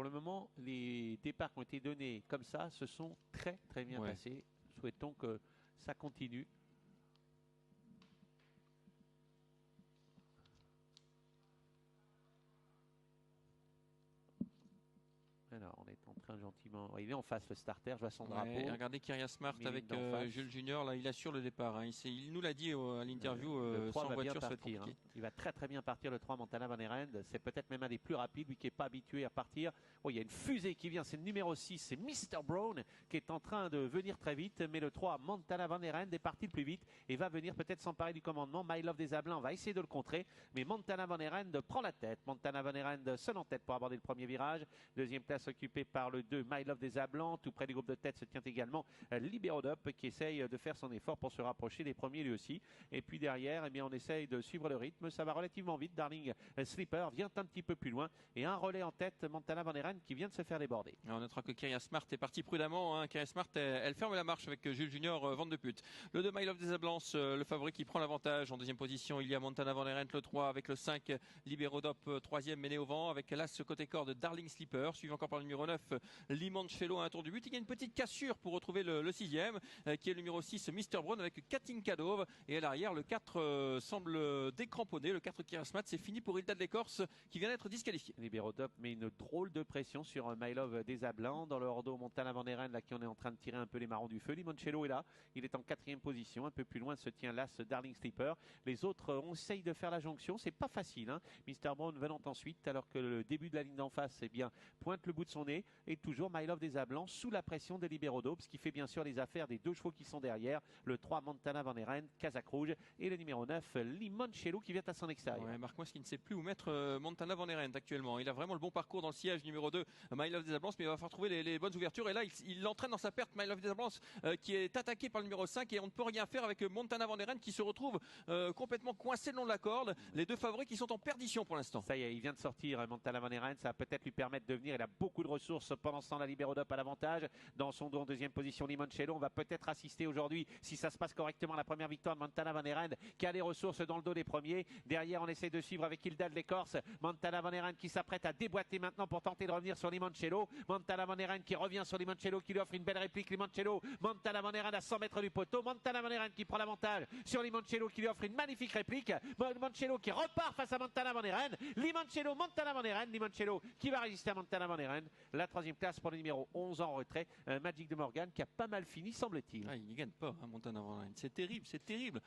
Pour le moment, les départs qui ont été donnés comme ça se sont très bien passés. Souhaitons que ça continue. Alors, on est en train gentiment. Il est en face le starter, je vois son drapeau. Et regardez Kyria Smart avec Jules Junior, là il assure le départ. Hein. Il nous l'a dit à l'interview, le 3 sans va voiture, bien ça va être partir, compliqué. Il va très bien partir le 3 Montana Van Herend. C'est peut-être même un des plus rapides, lui qui n'est pas habitué à partir. Oh, il y a une fusée qui vient, c'est le numéro 6, c'est Mr. Brown qui est en train de venir très vite. Mais le 3 Montana Van Herend est parti le plus vite et va venir peut-être s'emparer du commandement. My Love des Ablans va essayer de le contrer. Mais Montana Van Herend prend la tête. Montana Van Herend seul en tête pour aborder le premier virage. Deuxième place occupée par le 2 My Love des Ablans. Tout près du groupe de tête se tient également Libero Dop qui essaye de faire son effort pour se rapprocher des premiers lui aussi. Et puis derrière, eh bien, on essaye de suivre le rythme. Ça va relativement vite. Darling Slipper vient un petit peu plus loin. Et un relais en tête, Montana Van Herend qui vient de se faire déborder. On notera que Kyria Smart est parti prudemment. Hein. Kyria Smart, elle ferme la marche avec Jules Junior, Vente de Pute. Le 2 My Love des Ablans, le favori qui prend l'avantage. En deuxième position, il y a Montana Van Herend, le 3 avec le 5 Libero Dop, troisième mené au vent avec l'as côté corde Darling Slipper. Suivi encore par le numéro 9 Limoncello à un tour du but. Il y a une petite cassure pour retrouver le sixième qui est le numéro 6 Mr. Brown avec Katinka Dove. Et à l'arrière, le 4 semble décramponné. Le 4 Kyria Smart, c'est fini pour Hilda de l'Écorce qui vient d'être disqualifié. Libero Dop met une drôle de pression sur My Love des Ablans. Dans le hors-dos, Montana Van Herend, là qui on est en train de tirer un peu les marrons du feu. Limoncello est là. Il est en quatrième position. Un peu plus loin se tient l'as Darling Slipper. Les autres, on essaye de faire la jonction. C'est pas facile. Hein. Mr. Brown venant ensuite, alors que le début de la ligne d'en face, eh bien, pointe le bout de son nez. Et toujours My Love des Ablans sous la pression de Libero Dop, ce qui fait bien sûr les affaires des deux chevaux qui sont derrière. Le 3 Montana Van Herend, Kazakh Rouge et le numéro 9 Limoncello qui vient à son extérieur. Ouais, Marc Mois qui ne sait plus où mettre Montana Van Herend actuellement. Il a vraiment le bon parcours dans le sillage numéro 2 My Love des Ablans, mais il va falloir trouver les bonnes ouvertures. Et là, il l'entraîne dans sa perte, My Love des Ablans, qui est attaqué par le numéro 5 et on ne peut rien faire avec Montana Van Herend qui se retrouve complètement coincé le long de la corde. Les deux favoris qui sont en perdition pour l'instant. Ça y est, il vient de sortir Montana Van Herend. Ça va peut-être lui permettre de venir. Il a beaucoup de ressources pendant ce temps. La Libero Dop à l'avantage. Dans son dos en deuxième position, Limoncello. On va peut-être assister aujourd'hui, si ça se passe correctement, la première victoire de Montana Van Herend qui a les ressources dans le dos des premiers. Derrière, on essaie de suivre avec Hilda de l'Écorce. Montana Van Herend qui s'apprête à déboîter maintenant pour tenter de revenir sur Limoncello. Montana Van Herend qui revient sur Limoncello, qui lui offre une belle réplique. Limoncello, Montana Van Herend à 100 mètres du poteau. Montana Van Herend qui prend l'avantage sur Limoncello, qui lui offre une magnifique réplique. Limoncello qui repart face à Montana Van Herend. Limoncello, Montana Van Herend. Limoncello qui va résister à Montana Van Herend. La troisième place pour le numéro 11 en retrait, Magic de Morgan, qui a pas mal fini, semble-t-il. Ah, il ne gagne pas, hein, Montana Van Herend. C'est terrible, c'est terrible.